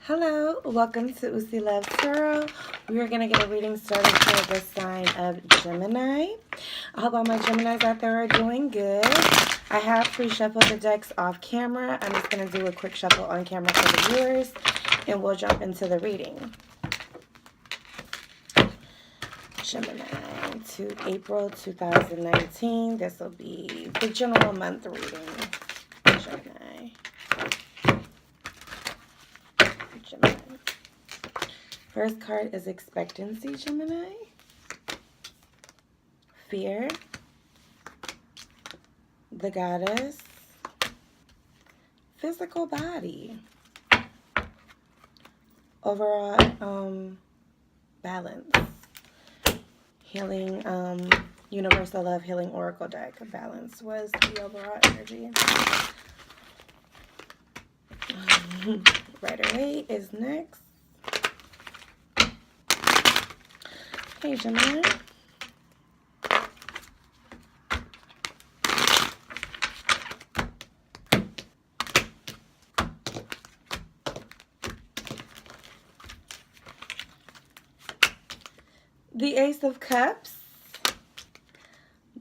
Hello, welcome to Usi Love Tarot. We are going to get a reading started for the sign of Gemini. I hope all my Geminis out there are doing good. I have pre-shuffled the decks off camera. I'm just going to do a quick shuffle on camera for the viewers, and we'll jump into the reading. Gemini to April 2019. This will be the general month reading. Gemini. First card is expectancy, Gemini. Fear. The goddess. Physical body. Overall, balance. Healing, Universal Love Healing Oracle deck. Balance was the overall energy. Rider-Waite is next. Okay, Gemini. The Ace of Cups.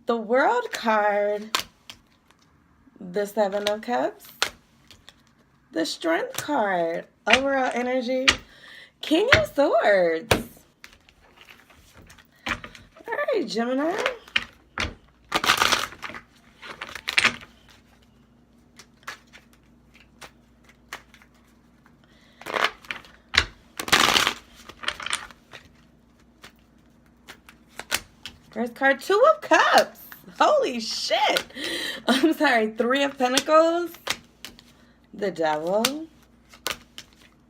The World card. The Seven of Cups. The Strength card. Overall energy. King of Swords. All right, Gemini. First card, Two of Cups. Holy shit. I'm sorry, Three of Pentacles. The Devil.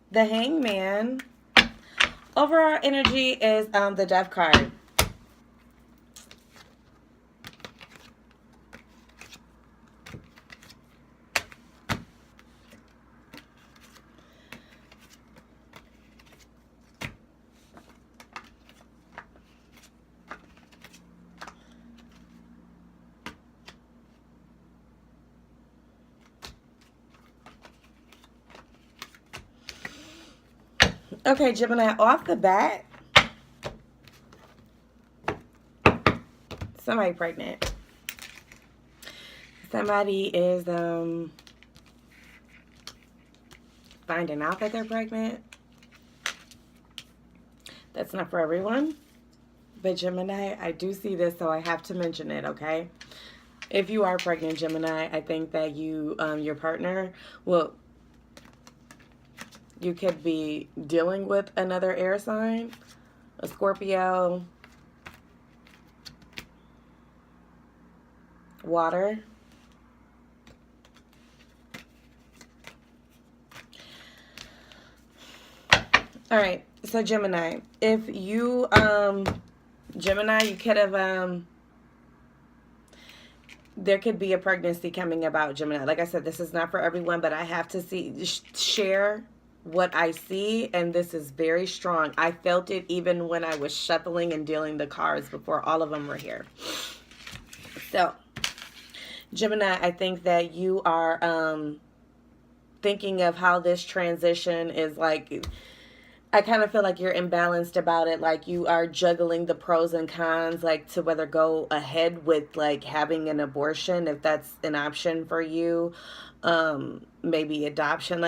The Hangman. Overall energy is the Death card. Okay, Gemini, off the bat, somebody pregnant. Somebody is finding out that they're pregnant. That's not for everyone. But Gemini, I do see this, so I have to mention it, okay? If you are pregnant, Gemini, I think that you, your partner, well, you could be dealing with another air sign, a Scorpio, water. All right, so Gemini, if you, Gemini, you could have, there could be a pregnancy coming about, Gemini. Like I said, this is not for everyone, but I have to share what I see, and this is very strong. I felt it even when I was shuffling and dealing the cards before all of them were here. So, Gemini, I think that you are thinking of how this transition is like. I kind of feel like you're imbalanced about it. Like you are juggling the pros and cons, like to whether go ahead with like having an abortion, if that's an option for you, maybe adoption,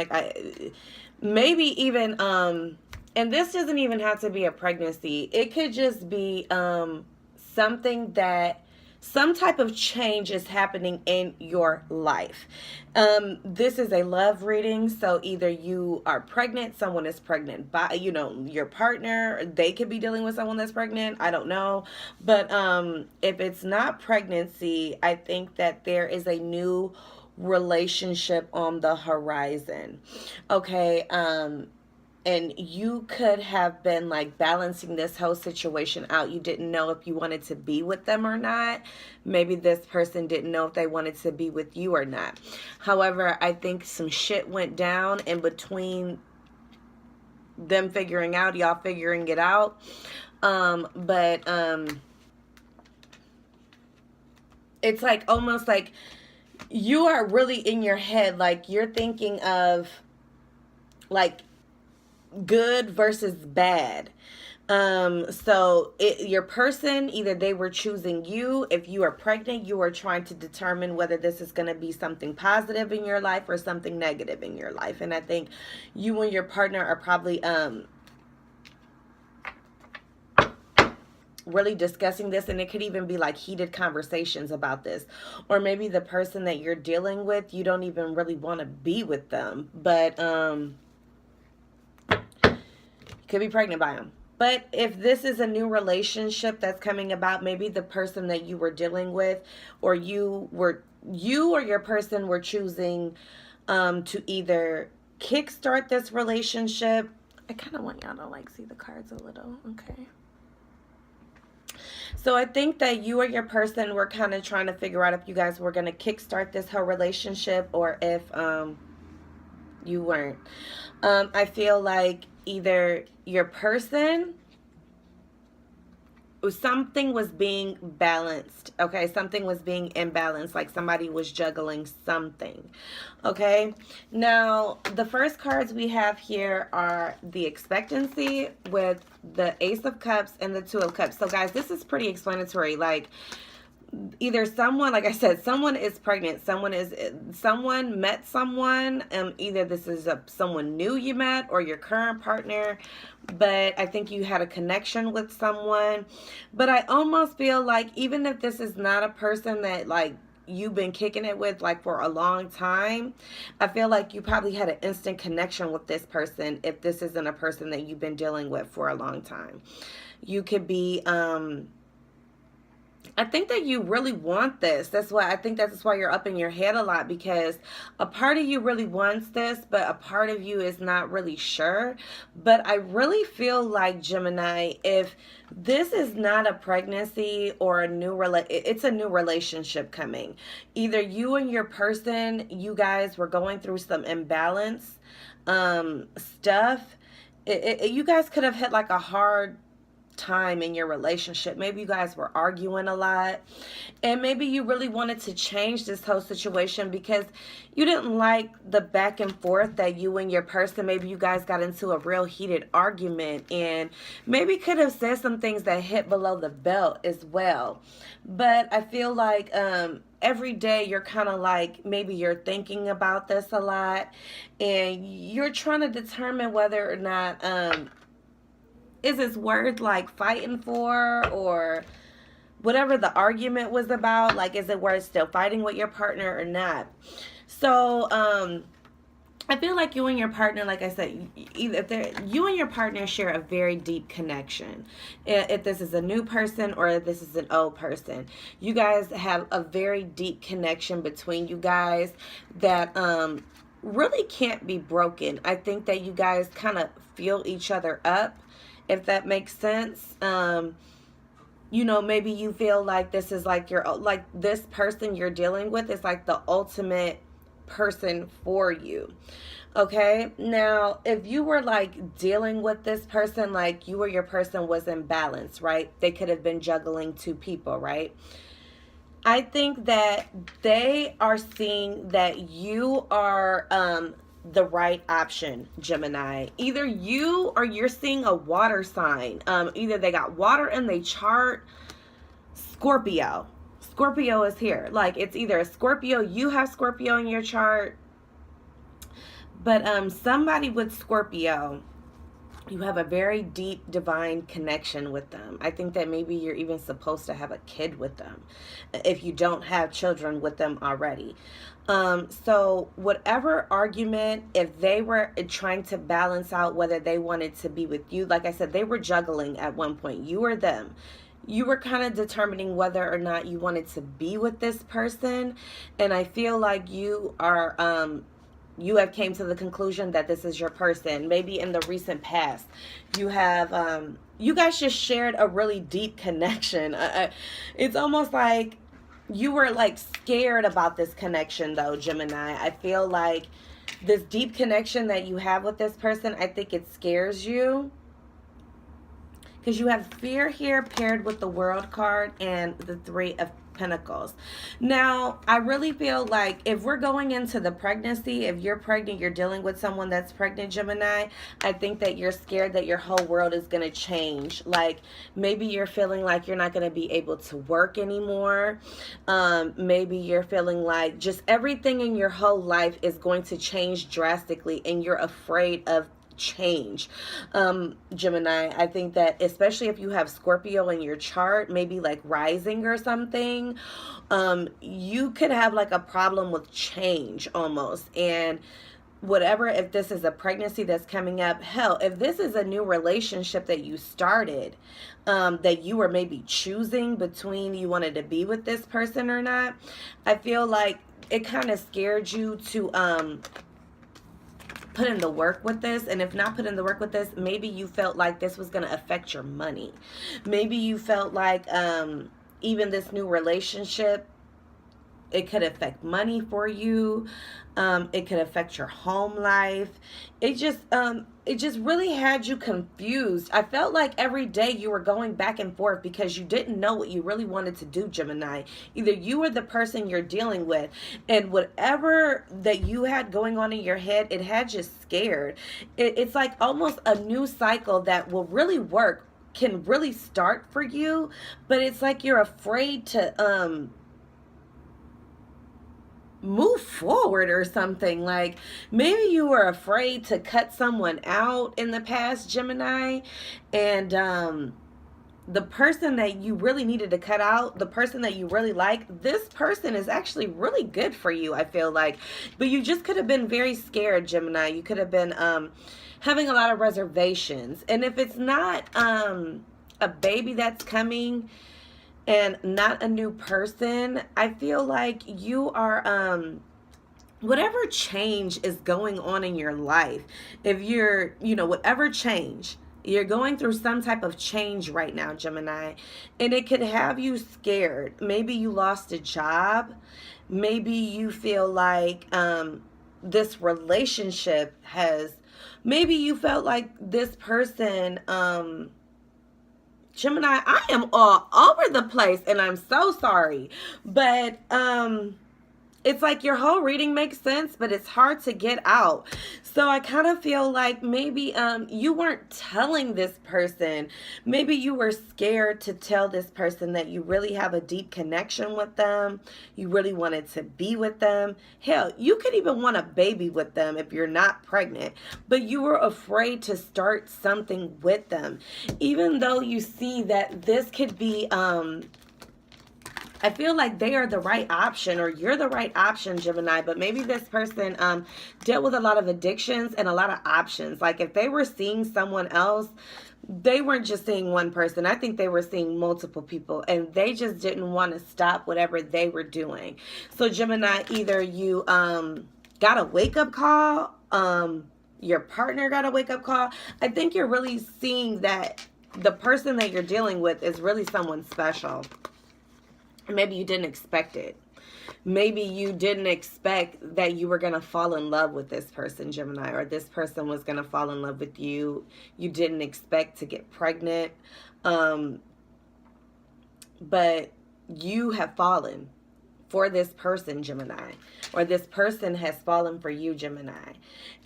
maybe even, and this doesn't even have to be a pregnancy. It could just be something that, some type of change is happening in your life. This is a love reading, so either you are pregnant, someone is pregnant by, your partner, they could be dealing with someone that's pregnant, I don't know. But if it's not pregnancy, I think that there is a new relationship on the horizon. Okay, and you could have been like balancing this whole situation out. You didn't know if you wanted to be with them or not. Maybe this person didn't know if they wanted to be with you or not. However, I think some shit went down in between them figuring out, y'all figuring it out. But it's like almost like you are really in your head, like you're thinking of like good versus bad. So your person, either they were choosing you. If you are pregnant, you are trying to determine whether this is going to be something positive in your life or something negative in your life. And I think you and your partner are probably really discussing this, and it could even be like heated conversations about this. Or maybe the person that you're dealing with, you don't even really want to be with them, but you could be pregnant by them. But if this is a new relationship that's coming about, maybe the person that you were dealing with, or you or your person were choosing to either kickstart this relationship. I kind of want y'all to like see the cards a little, okay? So I think that you or your person were kind of trying to figure out if you guys were going to kickstart this whole relationship, or if you weren't. I feel like either your person, something was being balanced, okay? Something was being imbalanced, like somebody was juggling something, okay? Now, the first cards we have here are the expectancy with the Ace of Cups and the Two of Cups. So, guys, this is pretty explanatory. Like, either someone, like I said, someone is pregnant, someone met someone, either this is someone new you met or your current partner, but I think you had a connection with someone. But I almost feel like even if this is not a person that like you've been kicking it with like for a long time, I feel like you probably had an instant connection with this person if this isn't a person that you've been dealing with for a long time. You could be I think that you really want this. That's why you're up in your head a lot, because a part of you really wants this, but a part of you is not really sure. But I really feel like, Gemini, if this is not a pregnancy or it's a new relationship coming. Either you and your person, you guys were going through some imbalance stuff. You guys could have hit like a hard time in your relationship. Maybe you guys were arguing a lot, and maybe you really wanted to change this whole situation because you didn't like the back and forth that you and your person, maybe you guys got into a real heated argument, and maybe could have said some things that hit below the belt as well. But I feel like every day you're kind of like, maybe you're thinking about this a lot, and you're trying to determine whether or not is this worth like fighting for, or whatever the argument was about, like is it worth still fighting with your partner or not? So I feel like you and your partner, like I said, you and your partner share a very deep connection. If this is a new person or if this is an old person, you guys have a very deep connection between you guys that really can't be broken. I think that you guys kind of feel each other up, if that makes sense. You know, maybe you feel like this is like this person you're dealing with is like the ultimate person for you. Okay, now if you were like dealing with this person, like you or your person was in balance, right? They could have been juggling two people, right? I think that they are seeing that you are the right option, Gemini. Either you or you're seeing a water sign. Either they got water in their chart. Scorpio is here. Like it's either a Scorpio, you have Scorpio in your chart, but somebody with Scorpio, you have a very deep divine connection with them. I think that maybe you're even supposed to have a kid with them if you don't have children with them already. So whatever argument, if they were trying to balance out whether they wanted to be with you, like I said, they were juggling at one point, you or them. You were kind of determining whether or not you wanted to be with this person. And I feel like you are, you have came to the conclusion that this is your person. Maybe in the recent past, you have, you guys just shared a really deep connection. It's almost like you were like scared about this connection though, Gemini. I feel like this deep connection that you have with this person, I think it scares you. Because you have fear here paired with the World card and the Three of Pentacles. Now, I really feel like if we're going into the pregnancy, if you're pregnant, you're dealing with someone that's pregnant, Gemini, I think that you're scared that your whole world is going to change. Like, maybe you're feeling like you're not going to be able to work anymore. Maybe you're feeling like just everything in your whole life is going to change drastically, and you're afraid of change. Gemini, I think that especially if you have Scorpio in your chart, maybe like rising or something, you could have like a problem with change almost. And whatever, if this is a pregnancy that's coming up, hell, if this is a new relationship that you started, that you were maybe choosing between you wanted to be with this person or not, I feel like it kind of scared you to put in the work with this. And if not put in the work with this, maybe you felt like this was going to affect your money. Maybe you felt like even this new relationship, it could affect money for you. It could affect your home life. It just really had you confused. I felt like every day you were going back and forth because you didn't know what you really wanted to do, Gemini. Either you or the person you're dealing with, and whatever that you had going on in your head, it had you scared. It's like almost a new cycle that will really work, can really start for you, but it's like you're afraid to move forward or something. Like maybe you were afraid to cut someone out in the past, Gemini, and the person that you really needed to cut out, the person that you really like, this person is actually really good for you, I feel like. But you just could have been very scared, Gemini. You could have been having a lot of reservations. And if it's not a baby that's coming and not a new person, I feel like you are whatever change is going on in your life, if you're, whatever change, you're going through some type of change right now, Gemini, and it could have you scared. Maybe you lost a job. Maybe you feel like this relationship has, maybe you felt like this person, Gemini, I am all over the place and I'm so sorry. But it's like your whole reading makes sense, but it's hard to get out. So I kind of feel like maybe you weren't telling this person. Maybe you were scared to tell this person that you really have a deep connection with them. You really wanted to be with them. Hell, you could even want a baby with them if you're not pregnant. But you were afraid to start something with them. Even though you see that this could be I feel like they are the right option, or you're the right option, Gemini, but maybe this person dealt with a lot of addictions and a lot of options. Like if they were seeing someone else, they weren't just seeing one person. I think they were seeing multiple people, and they just didn't want to stop whatever they were doing. So Gemini, either you got a wake-up call, your partner got a wake-up call. I think you're really seeing that the person that you're dealing with is really someone special. Maybe you didn't expect it. Maybe you didn't expect that you were going to fall in love with this person, Gemini, or this person was going to fall in love with you. You didn't expect to get pregnant. But you have fallen for this person, Gemini, or this person has fallen for you, Gemini.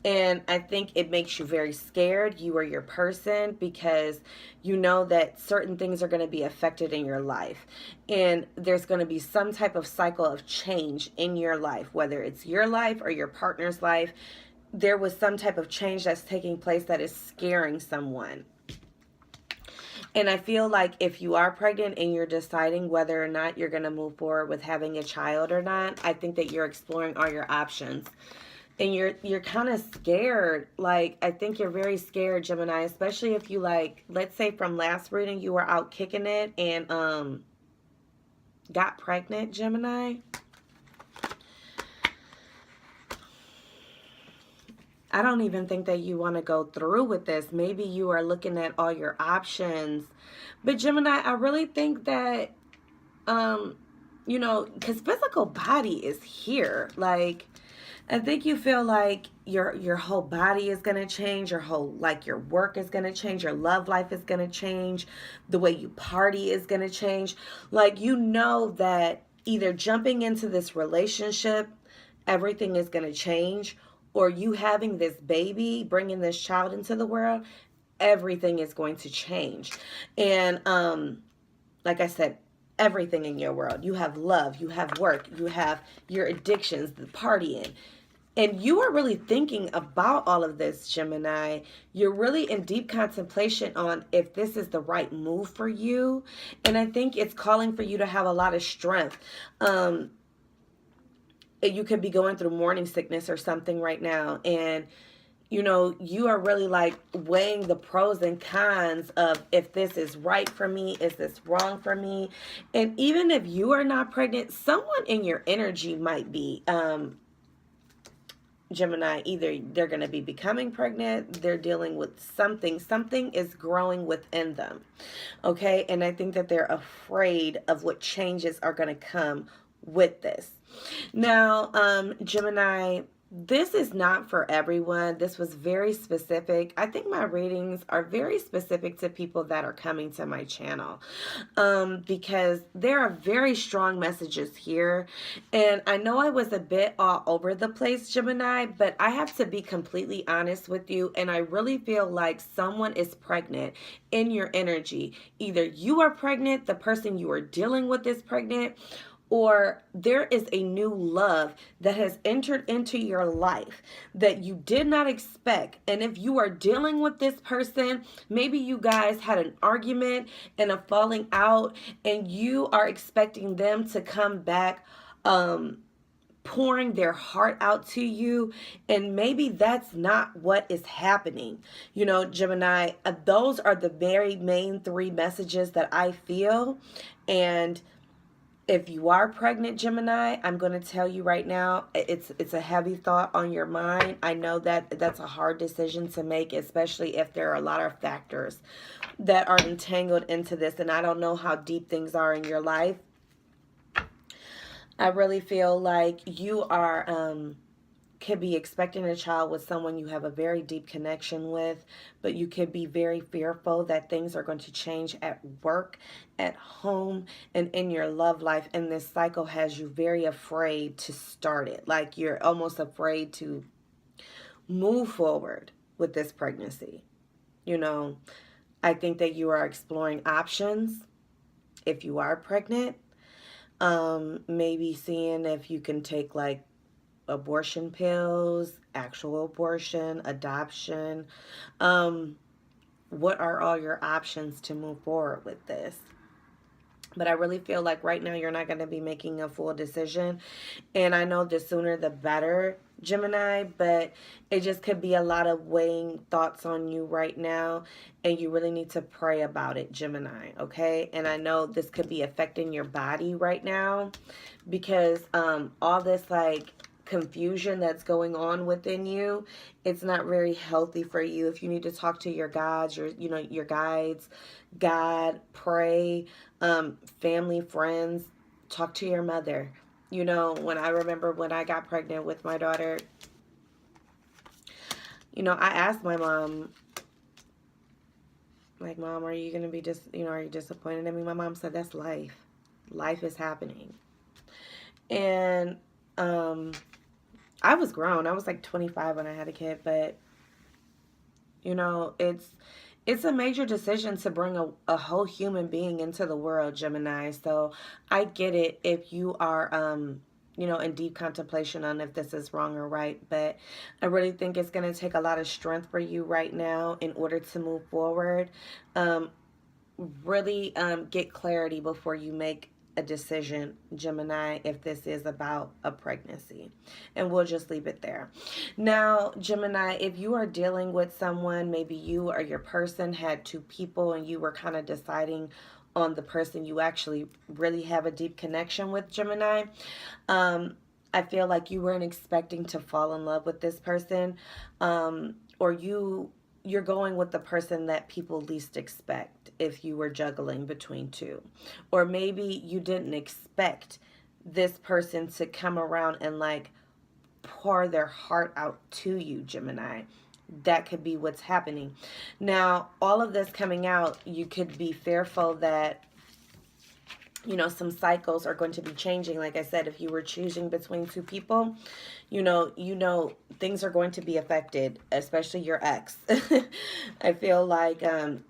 And I think it makes you very scared. You are your person, because you know that certain things are going to be affected in your life. And there's going to be some type of cycle of change in your life, whether it's your life or your partner's life. There was some type of change that's taking place that is scaring someone. And I feel like if you are pregnant and you're deciding whether or not you're going to move forward with having a child or not, I think that you're exploring all your options. And you're kind of scared. Like, I think you're very scared, Gemini, especially if you, like, let's say from last reading, you were out kicking it and got pregnant, Gemini. I don't even think that you want to go through with this. Maybe you are looking at all your options. But Gemini, I really think that, because physical body is here. Like, I think you feel like your whole body is going to change, your whole like your work is going to change, your love life is going to change, the way you party is going to change. Like you know that either jumping into this relationship, everything is going to change, or you having this baby, bringing this child into the world, everything is going to change. And like I said, everything in your world. You have love, you have work, you have your addictions, the partying. And you are really thinking about all of this, Gemini. You're really in deep contemplation on if this is the right move for you. And I think it's calling for you to have a lot of strength. You could be going through morning sickness or something right now. And you are really like weighing the pros and cons of if this is right for me, is this wrong for me? And even if you are not pregnant, someone in your energy might be, Gemini. Either they're going to be becoming pregnant, they're dealing with something is growing within them. Okay. And I think that they're afraid of what changes are going to come with this. Now, Gemini, this is not for everyone. This was very specific. I think my readings are very specific to people that are coming to my channel, because there are very strong messages here. And I know I was a bit all over the place, Gemini, but I have to be completely honest with you. And I really feel like someone is pregnant in your energy. Either you are pregnant, the person you are dealing with is pregnant, or there is a new love that has entered into your life that you did not expect. And if you are dealing with this person, maybe you guys had an argument and a falling out, and you are expecting them to come back, pouring their heart out to you, and maybe that's not what is happening. Gemini, those are the very main three messages that I feel. And if you are pregnant, Gemini, I'm going to tell you right now, it's a heavy thought on your mind. I know that that's a hard decision to make, especially if there are a lot of factors that are entangled into this. And I don't know how deep things are in your life. I really feel like you are could be expecting a child with someone you have a very deep connection with, but you could be very fearful that things are going to change at work, at home, and in your love life. And this cycle has you very afraid to start it. Like you're almost afraid to move forward with this pregnancy. I think that you are exploring options if you are pregnant. Maybe seeing if you can take like abortion pills, actual abortion, adoption. What are all your options to move forward with this? But I really feel like right now you're not going to be making a full decision. And I know the sooner the better, Gemini, but it just could be a lot of weighing thoughts on you right now. And you really need to pray about it, Gemini, okay? And I know this could be affecting your body right now because all this like confusion that's going on within you, it's not very healthy for you. If you need to talk to your gods, your guides, God, pray, family, friends, talk to your mother. When I remember when I got pregnant with my daughter, I asked my mom, like, Mom, are you going to be are you disappointed in me? My mom said, that's life. Life is happening. And, I was grown. I was like 25 when I had a kid, but it's a major decision to bring a whole human being into the world, Gemini. So I get it if you are, in deep contemplation on if this is wrong or right. But I really think it's going to take a lot of strength for you right now in order to move forward. Really get clarity before you make a decision, Gemini, if this is about a pregnancy. And we'll just leave it there. Now, Gemini, if you are dealing with someone, maybe you or your person had two people and you were kind of deciding on the person you actually really have a deep connection with, Gemini, I feel like you weren't expecting to fall in love with this person, or you're going with the person that people least expect if you were juggling between two. Or maybe you didn't expect this person to come around and like pour their heart out to you, Gemini. That could be what's happening. Now, all of this coming out, you could be fearful that, some cycles are going to be changing. Like I said, if you were choosing between two people, things are going to be affected, especially your ex. I feel like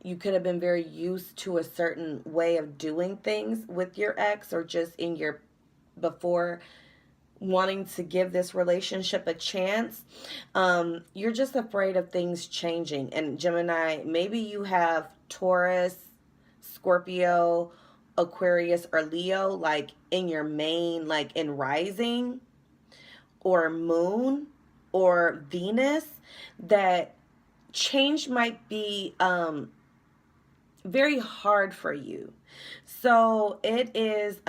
you could have been very used to a certain way of doing things with your ex, or just in your before wanting to give this relationship a chance. You're just afraid of things changing. And Gemini, maybe you have Taurus, Scorpio, Aquarius, or Leo, like in your main, like in rising, or moon, or Venus, that change might be very hard for you. So it is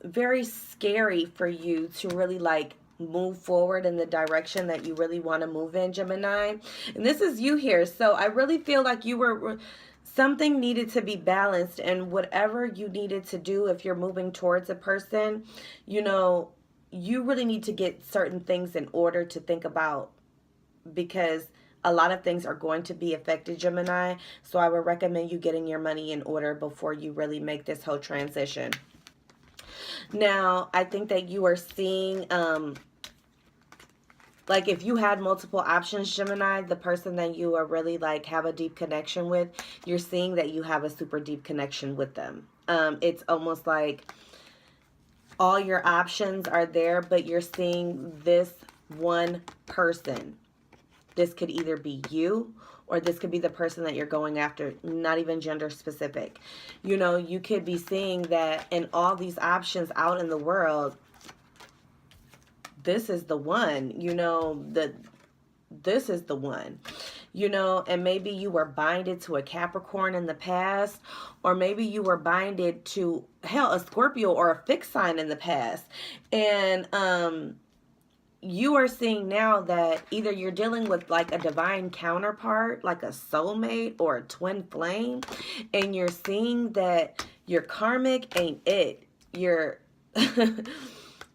very scary for you to really like move forward in the direction that you really want to move in, Gemini. And this is you here. So I really feel like something needed to be balanced, and whatever you needed to do, if you're moving towards a person, you really need to get certain things in order to think about, because a lot of things are going to be affected, Gemini. So I would recommend you getting your money in order before you really make this whole transition. Now, I think that you are seeing, like if you had multiple options, Gemini, the person that you are really like have a deep connection with, you're seeing that you have a super deep connection with them. It's almost like all your options are there, but you're seeing this one person. This could either be you, or this could be the person that you're going after, not even gender specific. You could be seeing that in all these options out in the world, this is the one, this is the one, and maybe you were binded to a Capricorn in the past, or maybe you were binded to, hell, a Scorpio or a fixed sign in the past. And, you are seeing now that either you're dealing with like a divine counterpart, like a soulmate or a twin flame, and you're seeing that your karmic ain't it. Your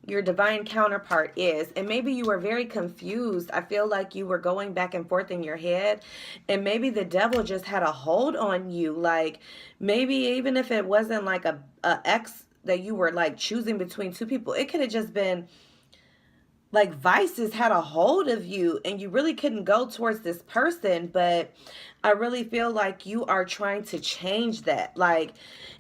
your divine counterpart is. And maybe you were very confused. I feel like you were going back and forth in your head, and maybe the devil just had a hold on you. Like maybe even if it wasn't like a ex that you were like choosing between two people, it could have just been like vices had a hold of you and you really couldn't go towards this person. But I really feel like you are trying to change that. Like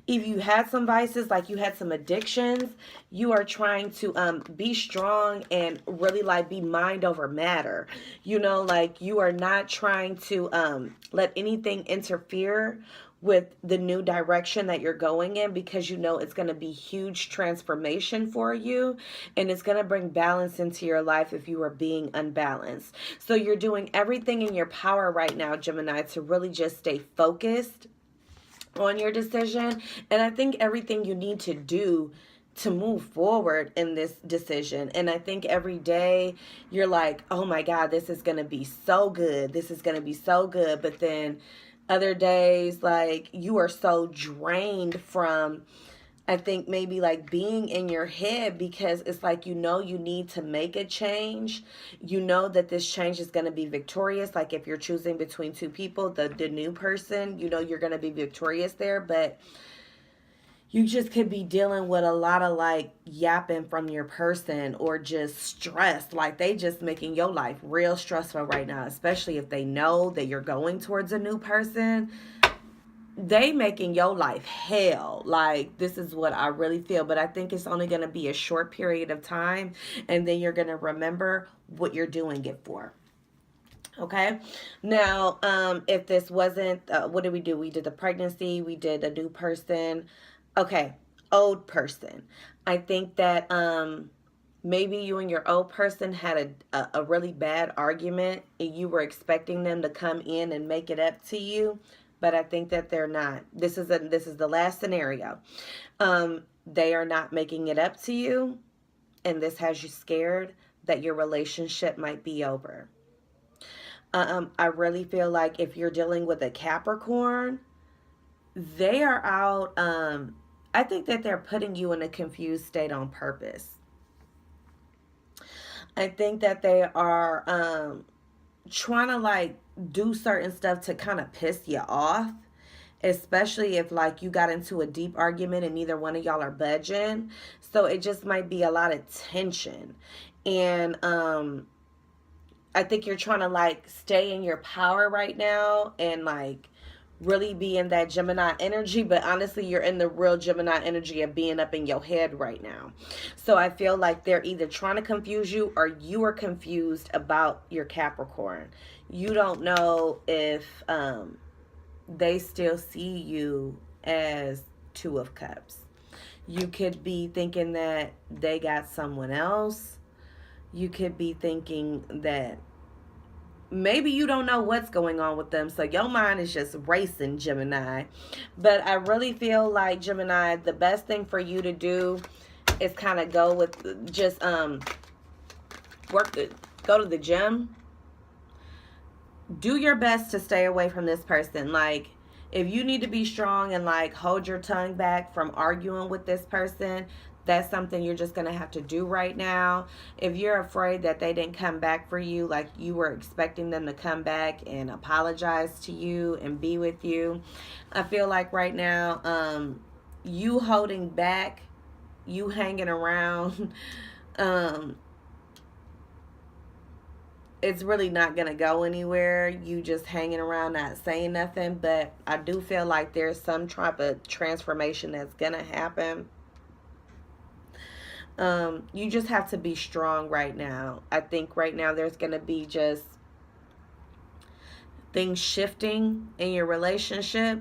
if you had some vices, like you had some addictions, you are trying to be strong and really like be mind over matter. Like you are not trying to let anything interfere with the new direction that you're going in, because it's going to be huge transformation for you, and it's going to bring balance into your life if you are being unbalanced. So you're doing everything in your power right now, Gemini, to really just stay focused on your decision. And I think everything you need to do to move forward in this decision. And I think every day you're like, oh my God, this is going to be so good. This is going to be so good. But then other days, like you are so drained from, I think maybe like being in your head, because it's like, you need to make a change. That this change is going to be victorious. Like if you're choosing between two people, the new person, you're going to be victorious there. But you just could be dealing with a lot of like yapping from your person, or just stress. Like they just making your life real stressful right now, especially if they know that you're going towards a new person. They making your life hell. Like this is what I really feel. But I think it's only going to be a short period of time, and then you're going to remember what you're doing it for. Okay. Now, if this wasn't, what did we do? We did the pregnancy. We did a new person. Okay. Old person. I think that maybe you and your old person had a really bad argument, and you were expecting them to come in and make it up to you. But I think that they're not. This is the last scenario. They are not making it up to you, and this has you scared that your relationship might be over. I really feel like if you're dealing with a Capricorn, they are out. I think that they're putting you in a confused state on purpose. I think that they are trying to like do certain stuff to kind of piss you off, especially if like you got into a deep argument and neither one of y'all are budging. So it just might be a lot of tension. And I think you're trying to like stay in your power right now and like really be in that Gemini energy, but honestly, you're in the real Gemini energy of being up in your head right now. So I feel like they're either trying to confuse you or you are confused about your Capricorn. You don't know if they still see you as Two of Cups. You could be thinking that they got someone else. You could be thinking that maybe you don't know what's going on with them, so your mind is just racing, Gemini. But I really feel like, Gemini, the best thing for you to do is kind of go with just go to the gym. Do your best to stay away from this person. Like, if you need to be strong and like hold your tongue back from arguing with this person, that's something you're just going to have to do right now. If you're afraid that they didn't come back for you, like you were expecting them to come back and apologize to you and be with you, I feel like right now, you holding back, you hanging around, it's really not going to go anywhere. You just hanging around, not saying nothing. But I do feel like there's some type of transformation that's going to happen. You just have to be strong right now. I think right now there's going to be just things shifting in your relationship,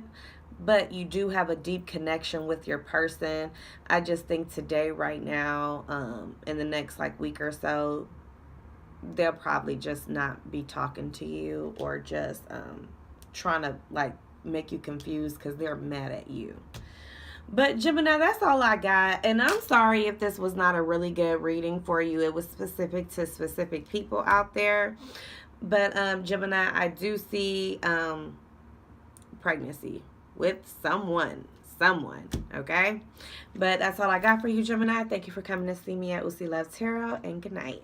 but you do have a deep connection with your person. I just think today, right now, in the next like week or so, they'll probably just not be talking to you or just trying to like make you confused because they're mad at you. But Gemini, that's all I got. And I'm sorry if this was not a really good reading for you. It was specific to specific people out there. But Gemini, I do see pregnancy with someone. Okay? But that's all I got for you, Gemini. Thank you for coming to see me at Usi Loves Tarot, and good night.